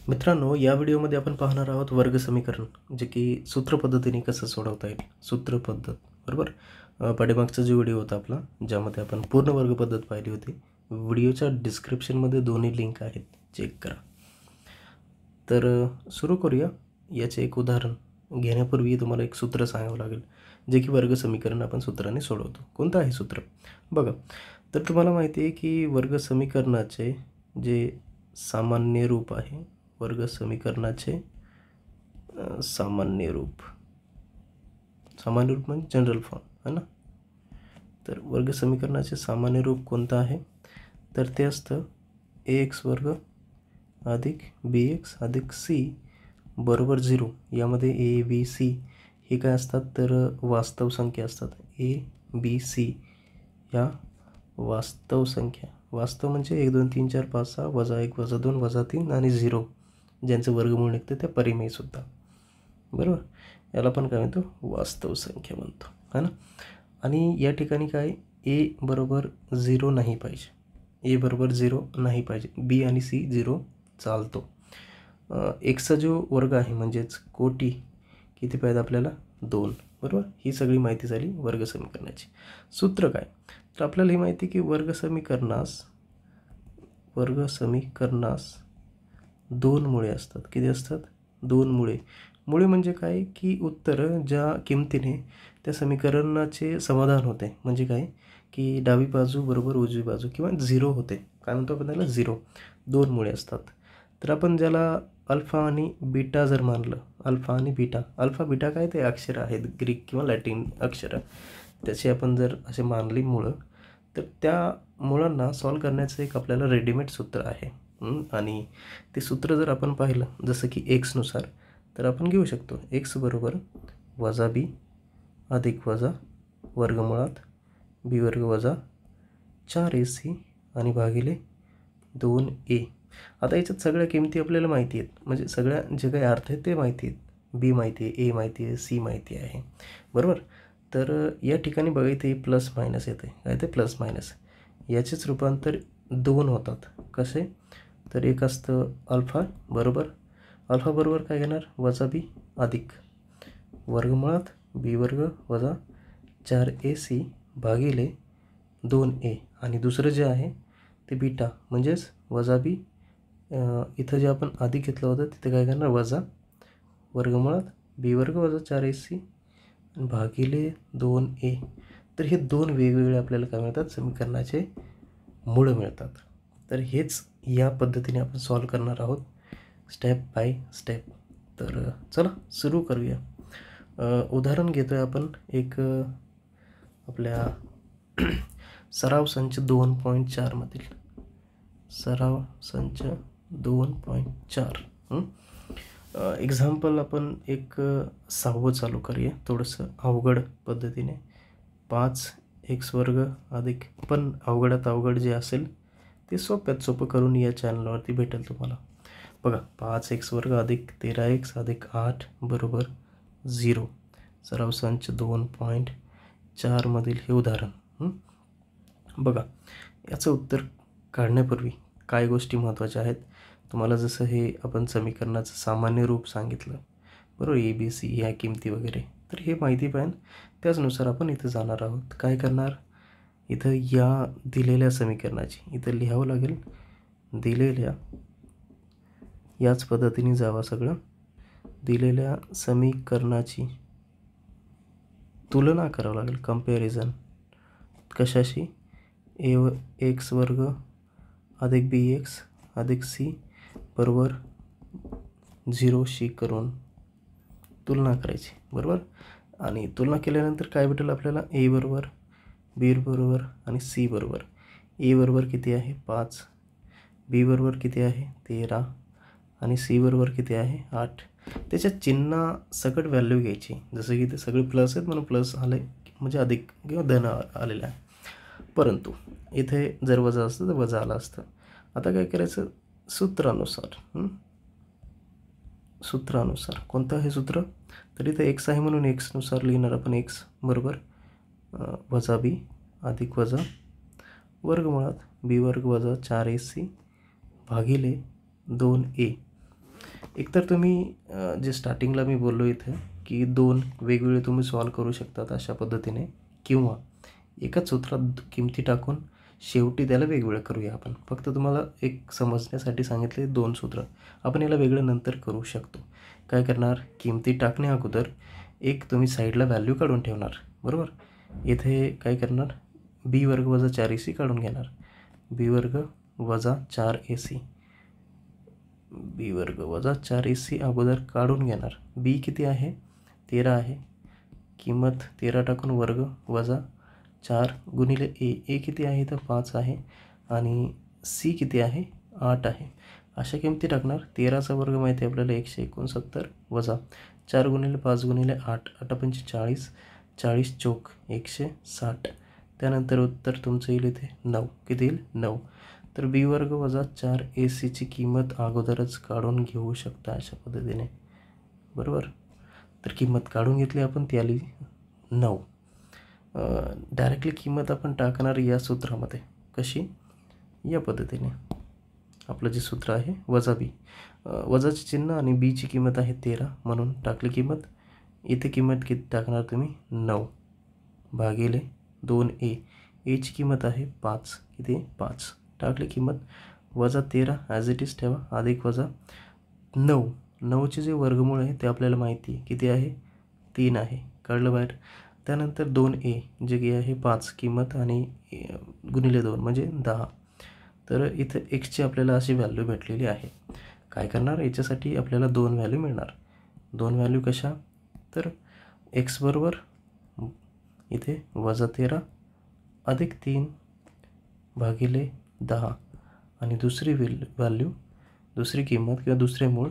मित्रांनो, या व्हिडिओमध्ये आपण पाहणार आहोत वर्ग समीकरण, जे की सूत्र पद्धतीने कसं सोडवता येईल. सूत्र पद्धत, बरोबर. पाठीमागचा जो व्हिडिओ होता आपला, ज्यामध्ये आपण पूर्ण वर्ग पद्धत पाहिली होती. व्हिडिओच्या डिस्क्रिप्शनमध्ये दोन्ही लिंक आहेत, चेक करा. तर सुरू करूया. याचे एक उदाहरण घेण्यापूर्वी तुम्हाला एक सूत्र सांगावं लागेल, जे की वर्ग समीकरण आपण सूत्राने सोडवतो. कोणतं आहे सूत्र बघा. तर तुम्हाला माहिती आहे की वर्ग समीकरणाचे जे सामान्य रूप आहे, वर्ग समीकरणाचे सामान्य रूप म्हणजे जनरल फॉर्म है ना. तर वर्ग समीकरणाचे सामान्य रूप कोणतं आहे, तर ते असतं ax वर्ग अधिक bx अधिक c बरोबर 0. यामध्ये a b c हे काय असतात, तर वास्तव संख्या असतात. a b c या वास्तव संख्या. वास्तव म्हणजे 1 2 3 4 5 6 वजा 1 वजा 2 वजा 3 आणि 0, ज्यांचं वर्गमूळ निघतं त्या परिमेय सुद्धा, बरोबर. याला पण काय म्हणतो, वास्तव संख्या म्हणतो, है ना. आणि या ठिकाणी काय, ए बरोबर 0 नाही पाहिजे, ए बरोबर 0 नाही पाहिजे, बी आणि सी 0 चालतो. एक्सचा जो वर्ग आहे म्हणजेच कोटी किती पाहिजे आपल्याला, 2, बरोबर. ही सगळी माहिती झाली वर्ग समीकरणाची. सूत्र काय, तर आपल्याला ही माहिती की वर्ग समीकरणास 2 मुळे असतात. किती असतात, 2 मुळे. मुळे म्हणजे काय की उत्तर ज्या किमतीने त्या समीकरणाचे समाधान होते, म्हणजे काय की डावी बाजू बरोबर उजवी बाजू किंवा 0 होते. काय म्हणतो आपण त्याला, 0. 2 मुळे असतात. तर आपण ज्याला अल्फा आणि बीटा जर मानलं, अल्फा आणि बीटा, अल्फा बीटा काय ते अक्षरं आहेत, ग्रीक किंवा लॅटिन अक्षरं, त्याचे आपण जर असे मानली मुळं, तर त्या मुळांना सॉल्व करण्याचं एक आपल्याला रेडीमेड सूत्र आहे. आणि ते सूत्र जर आपण पाहिलं जसं की एक्सनुसार, तर आपण घेऊ शकतो एक्स बरोबर वजा बी अधिक वजा वर्गमुळात बी वर्ग वजा 4ac आणि भागिले 2a. आता याच्यात सगळ्या किमती आपल्याला माहिती आहेत, म्हणजे सगळ्या जे काही अर्थ आहेत ते माहिती आहेत. बी माहिती आहे, ए माहिती आहे, सी माहिती आहे, बरोबर. तर या ठिकाणी बघा इथे प्लस मायनस येते, काय ते प्लस मायनस, याचेच रूपांतर 2 होतात. कसे, तर एक असतं अल्फा बरोबर काय घेणार, वजा बी अधिक वर्गमुळात बी वर्ग वजा 4ac भागिले 2a. आणि दुसरं जे आहे ते बीटा म्हणजेच वजा बी, इथं जे आपण अधिक घेतलं होतं तिथे काय करणार, वजा वर्गमुळात बी वर्ग वजा 4ac भागिले 2a. तर हे 2 वेगवेगळे आपल्याला काय मिळतात, समीकरणाचे मूळ मिळतात. तर हेच या पद्धतीने आपण सॉल्व करणार आहोत, स्टेप बाय स्टेप. तर चला सुरू करूया. उदाहरण घेतोय आपण एक आपल्या सराव संच 2.4 मधील, सराव संच 2.4. एक्झाम्पल आपण एक 6वं चालू करूया, थोडंसं अवघड पद्धतीने. 5x वर्ग अधिक, पण अवघडात अवघड जे असेल ते सोप्यात सोपं करून या चॅनलवरती भेटेल तुम्हाला. बघा, 5x वर्ग अधिक 13x अधिक 8 बरोबर 0. सराव संच 2.4 मधील हे उदाहरण. बघा, याचं उत्तर काढण्यापूर्वी काय गोष्टी महत्त्वाच्या आहेत तुम्हाला, जसं हे आपण समीकरणाचं सामान्य रूप सांगितलं, बरोबर, ए बी सी ह्या किमती वगैरे, तर हे माहिती पाहिजे. त्याचनुसार आपण इथं जाणार आहोत. काय करणार, इथं या दिलेल्या समीकरणाची इथं लिहावं लागेल, दिलेल्या याच पद्धतीने जावा सगळं. दिलेल्या समीकरणाची तुलना करावं लागेल, कंपॅरिझन. कशाशी, एक्स वर्ग अधिक बी एक्स अधिक सी बरोबर 0शी करून तुलना करायची, बरोबर. आणि तुलना केल्यानंतर काय भेटेल आपल्याला, ए बरोबर, बी बरोबर आणि सी बरोबर. ए बरोबर किती आहे, 5, बी बरोबर किती आहे, 13 आणि सी बरोबर किती आहे, 8. त्याच्या चिन्ह सकट व्हॅल्यू घ्यायची, जसं की ते सगळे प्लस आहेत म्हणून प्लस आले म्हणजे अधिक किंवा धन आलेलं आहे. परंतु इथे जर वजा असतं तर वजा आलं असतं. आता काय करायचं, सूत्रानुसार कोणतं आहे सूत्र, तर इथे एक्स आहे म्हणून एक्सनुसार लिहिणार आपण. एक्स बरोबर वजा बी अधिक वजा वर्गमुळात बी वर्ग वजा 4ac भागिले 2a. एकतर तुम्ही जे स्टार्टिंगला मी बोललो इथं की 2 वेगवेगळे तुम्ही सॉल्व करू शकतात अशा पद्धतीने, किंवा एकाच सूत्रात किमती टाकून शेवटी त्याला वेगवेगळं करूया आपण. फक्त तुम्हाला एक समजण्यासाठी सांगितले 2 सूत्र. आपण याला वेगळं नंतर करू शकतो. काय करणार, किमती टाकण्या अगोदर एक तुम्ही साईडला व्हॅल्यू काढून ठेवणार, बरोबर. इथे काय करणार, बी वर्ग वजा 4ac काढून घेणार. बी वर्ग वजा 4ac, बी वर्ग वजा 4ac अगोदर काढून घेणार. बी किती आहे, 13 आहे. किंमत 13 टाकून वर्ग वजा 4 गुणिले ए किती आहे तर 5 आहे, आणि सी किती आहे 8 आहे. अशा किमती टाकणार. 13चा वर्ग माहिती आहे आपल्याला 169 वजा 4 गुणिले 5 गुणिले 8, 8 पंचे 40, 40 चौक 160. त्यानंतर उत्तर तुमचं येईल इथे 9. किती येईल 9. तर बी वर्ग वजा 4ac किंमत अगोदरच काढून घेऊ शकता अशा पद्धतीने, बरोबर. तर किंमत काढून घेतली आपण, ती आली 9. डायरेक्टली किंमत आपण टाकणार या सूत्रामध्ये. कशी, या पद्धतीने. आपलं जे सूत्र आहे वजा बी, वजाचे चिन्ह आणि बीची किंमत आहे 13 म्हणून टाकली किंमत. इथे किंमत किती टाकणार तुम्ही, 9 भागिले 2a. एची किंमत आहे 5. किती 5 टाकली किंमत. वजा 13 ॲज इट इज ठेवा, अधिक वजा 9. 9चे जे वर्गमूळ आहे ते आपल्याला माहिती आहे किती आहे, 3 आहे, काढलं बाहेर. त्यानंतर 2a जे की आहे 5 किंमत, आणि गुणिले 2 म्हणजे 10. तर इथं एक्सची आपल्याला अशी व्हॅल्यू भेटलेली आहे. काय करणार, याच्यासाठी आपल्याला 2 व्हॅल्यू मिळणार. 2 व्हॅल्यू कशा, तर एक्स बरोबर इथे वजा 13 अधिक 3 भागिले 10, आणि दुसरी व्हॅल्यू, दुसरी किंमत किंवा दुसरे मूळ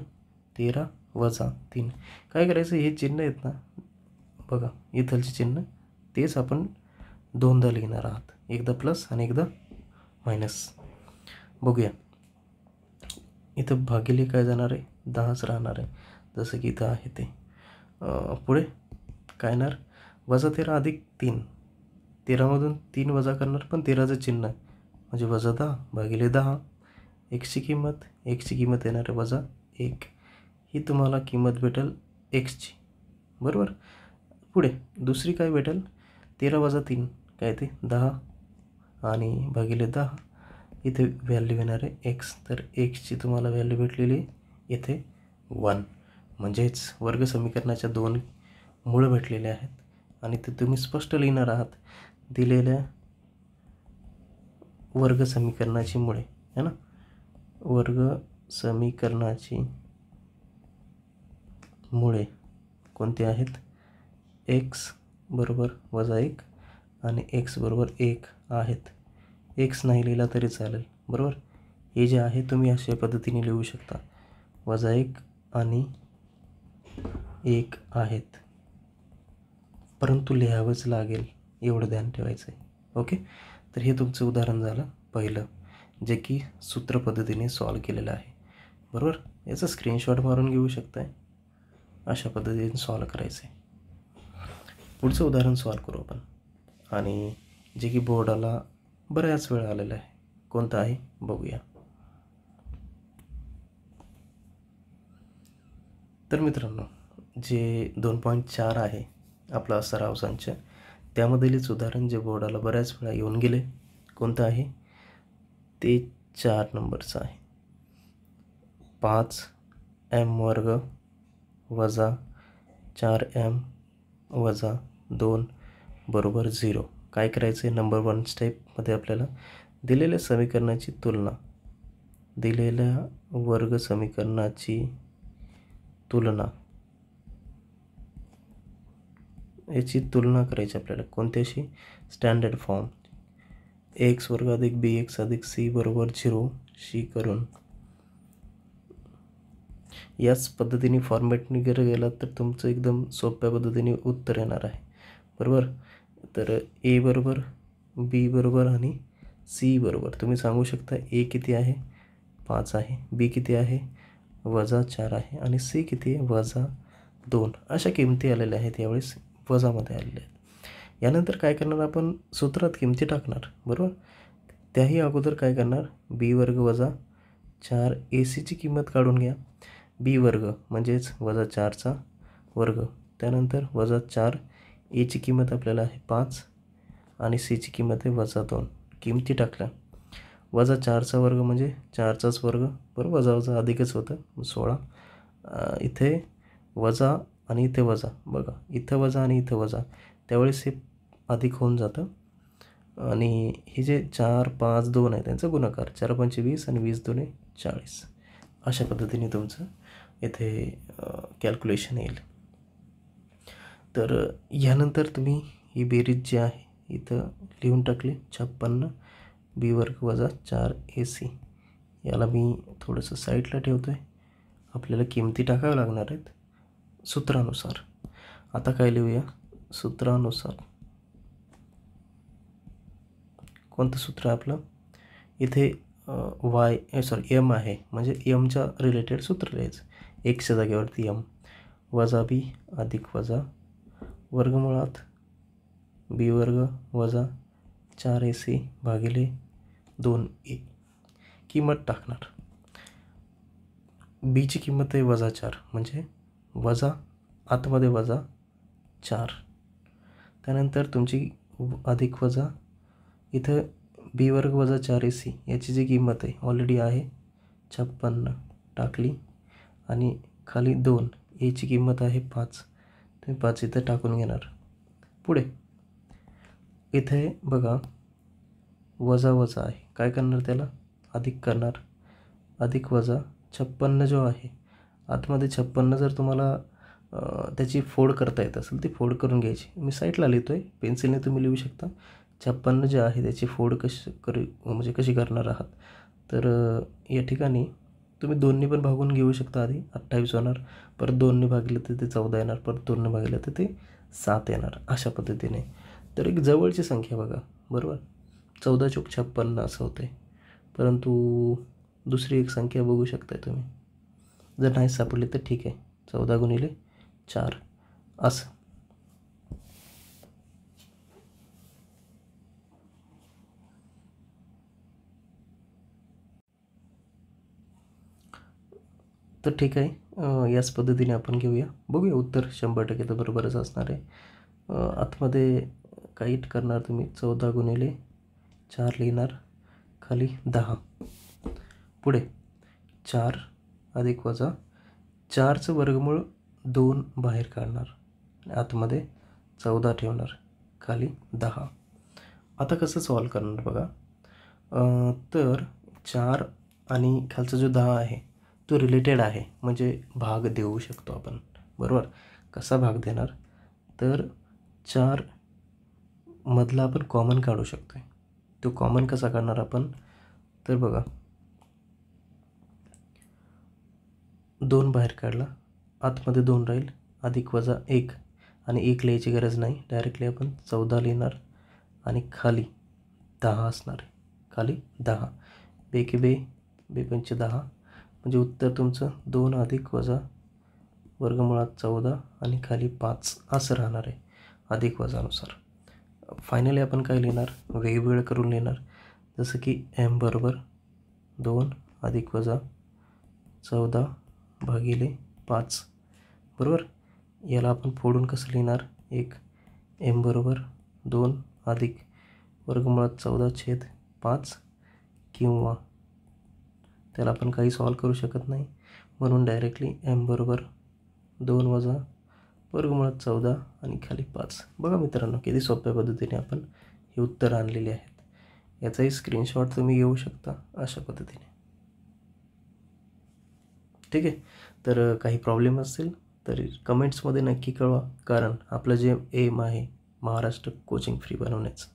13 वजा 3. काय करायचं, हे चिन्ह आहेत ना बघा, इथलचे चिन्ह तेच आपण दोनदा लिहिणार आहात, एकदा प्लस आणि एकदा मायनस. बघूया, इथं भागिले काय जाणार आहे, 10च राहणार आहे, जसं की इथं आहे ते. पुढे काय येणार, वजा 13 अधिक 3. 13मधून 3 वजा करणार, पण 13चं चिन्ह म्हणजे वजा 10 भागिले 10. एक्सची किंमत येणार आहे वजा 1. ही तुम्हाला किंमत भेटेल एक्सची, बरोबर. पुढे दुसरी काय भेटेल, 13 वजा 3 काय ते 10, आणि भागिले 10. इथे व्हॅल्यू येणार आहे एक्स. तर एक्सची तुम्हाला व्हॅल्यू भेटलेली इथे 1. म्हणजेच वर्ग समीकरणाच्या 2 मूळ भेटलेले आहेत, आणि ते तुम्ही स्पष्ट लिहिणार आहात दिलेल्या वर्ग समीकरणाची मुळे, है ना. वर्ग समीकरणाची मुळे कोणते आहेत, एक्स बरोबर वजा 1 आणि एक्स बरोबर 1 आहेत. एक्स नाही लिहिला तरी चालेल, बरोबर. हे जे आहे तुम्ही अशा पद्धतीने लिहू शकता, वजा 1 आणि 1 आहेत, परंतु लिहावंच लागेल एवढं ध्यान ठेवायचं आहे. ओके. तर हे तुमचं उदाहरण झालं पहिलं, जे की सूत्र पद्धतीने सॉल्व केलेलं आहे, बरोबर. याचा स्क्रीनशॉट मारून घेऊ शकताय. अशा पद्धतीने सॉल्व करायचं आहे. पुढचं उदाहरण सॉल्व करू आपण, आणि जे की बोर्डाला बऱ्याच वेळ आलेलं आहे. कोणतं आहे बघूया. तर मित्रांनो, जे 2.4 आहे आपला सराव संच, त्यामधीलच उदाहरण जे बोर्डाला बऱ्याच वेळा येऊन गेले, कोणतं आहे ते 4 नंबरचं आहे. 5m वर्ग वजा 4m वजा 2 बरोबर 0. काय करायचं आहे, नंबर 1 स्टेपमध्ये आपल्याला दिलेल्या समीकरणाची तुलना, दिलेल्या वर्ग समीकरणाची तुलना, याची तुलना करायची आपल्याला. कोणत्याशी, स्टँडर्ड फॉर्म, एक्स वर्ग अधिक बी एक्स अधिक सी बरोबर 0 शी करून. याच पद्धतीने फॉर्मॅटने जर गेला तर तुमचं एकदम सोप्या पद्धतीने उत्तर येणार आहे, बरोबर. तर ए बरोबर, बी बरोबर आणि सी बरोबर तुम्ही सांगू शकता. ए किती आहे 5 आहे, बी किती आहे वजा 4 आहे, आणि सी किती आहे वजा 2. अशा किमती आलेल्या आहेत, यावेळेस वजामध्ये आलेल्या आहेत. यानंतर काय करणार, आपण सूत्रात किमती टाकणार, बरोबर. त्याही अगोदर काय करणार, बी वर्ग वजा 4ac ची किंमत काढून घ्या. बी वर्ग म्हणजेच वजा 4चा वर्ग, त्यानंतर वजा 4, एची किंमत आपल्याला आहे 5 आणि सीची किंमत आहे वजा 2. किमती टाकल्या, वजा 4चा वर्ग म्हणजे 4चाच वर्ग, बरोबर, वजा वजा अधिकच होतं 16. इथे वजा आणि इथे वजा, बघा इथं वजा आणि इथं वजा, त्यावेळेस हे अधिक होऊन जातं. आणि हे जे 4, 5, 2 आहे त्यांचा गुणाकार, 4 पंचे 20 आणि 20 दुणे 40. अशा पद्धतीने तुमचं इथे कॅल्क्युलेशन येईल. तर यानंतर तुम्ही ही बेरीज जी आहे इथं लिहून टाकली, 56 बी वर्ग वजा 4 AC. याला मी थोडंसं साईडला ठेवतो आहे. आपल्याला किमती टाकाव्या लागणार आहेत सूत्रानुसार. आता काय लिहूया सूत्रानुसार. कोणतं सूत्र आहे आपलं? इथे एम आहे, म्हणजे एमच्या रिलेटेड सूत्र लिहायचं. एक्सच्या जागेवरती एम, वजा बी अधिक वजा वर्गमुळात बी वर्ग वजा 4 AC भागिले 2A. किंमत टाकणार. बीची किंमत आहे वजा 4, म्हणजे वजा आतमध्ये वजा 4, त्यानंतर तुमची अधिक वजा इथं बी वर्ग वजा 4 AC याची जी किंमत आहे ऑलरेडी आहे 56 टाकली, आणि खाली 2, एची किंमत आहे 5, तुम्ही 5 इथं टाकून घेणार. पुढे इथे बघा वजा वजा आहे, काय करणार त्याला अधिक करणार. अधिक वजा 56 जो आहे आतमध्ये 56, जर तुम्हाला त्याची फोड करता येत असेल ती फोड करून घ्यायची. मी साईडला लिहितो आहे, पेन्सिलने तुम्ही लिहू शकता. 56 जे आहे त्याची फोड कशी करणार आहात, तर या ठिकाणी तुम्ही 2ने पण भागून घेऊ शकता. आधी 28 होणार, परत 2ने भागलं तर ते 14 येणार, परत 2ने भागलं तर ते 7 येणार, अशा पद्धतीने. तर एक जवळची संख्या बघा, बरोबर, 14 चोक 56 असं होते. परंतु दुसरी एक संख्या बघू शकताय तुम्ही, जर नाही सापडली तर ठीक आहे, 14 गुणिले 4 असं. तर ठीक आहे, याच पद्धतीने आपण घेऊया, बघूया. उत्तर 100% तर बरोबरच असणार आहे. आतमध्ये काही करणार तुम्ही, 14 गुणिले 4 लिहिणार, खाली 10, पुढे 4 अधिक वजा 4चं वर्गमूळ 2 बाहेर काढणार, आतमध्ये 14 ठेवणार, खाली 10. आता कसं सॉल्व करणार बघा. तर 4 आणि खालचा जो 10 आहे तो रिलेटेड आहे, म्हणजे भाग देऊ शकतो आपण, बरोबर. कसा भाग देणार, तर 4 मधला आपण कॉमन काढू शकतो. तो कॉमन कसा काढणार आपण, तर बघा 2 बाहेर काढला, आतमध्ये 2 राहील, अधिक वजा 1, आणि 1 लिहायची गरज नाही, डायरेक्टली आपण 14 लिहिणार, आणि खाली 10 असणार आहे, खाली 10. बेकी बे, बे पंचे 10, म्हणजे उत्तर तुमचं 2 अधिक वजा वर्गमुळात 14 आणि खाली 5 असं राहणार आहे अधिक वजानुसार. फायनली आपण काय लिहिणार, वेगवेगळं करून लिहिणार, जसं की एम बरोबर 2 अधिक वजा 14 भागिले 5, बरोबर. याला आपण फोडून कसं लिहिणार, एक एम बरोबर 2 अधिक वर्गमुळात 14/5, किंवा त्याला आपण काही सॉल्व करू शकत नाही, म्हणून डायरेक्टली एम बरोबर 2 वजा वर्गमुळात 14 आणि खाली 5. बघा मित्रांनो, किती सोप्या पद्धतीने आपण हे उत्तर आणलेले आहेत. याचाही स्क्रीनशॉट तुम्ही घेऊ शकता अशा पद्धतीने. ठीक आहे. तर काही प्रॉब्लेम असेल तर कमेंट्समध्ये नक्की कळवा, कारण आपलं जे एम आहे महाराष्ट्र कोचिंग फ्री बनवण्याचं.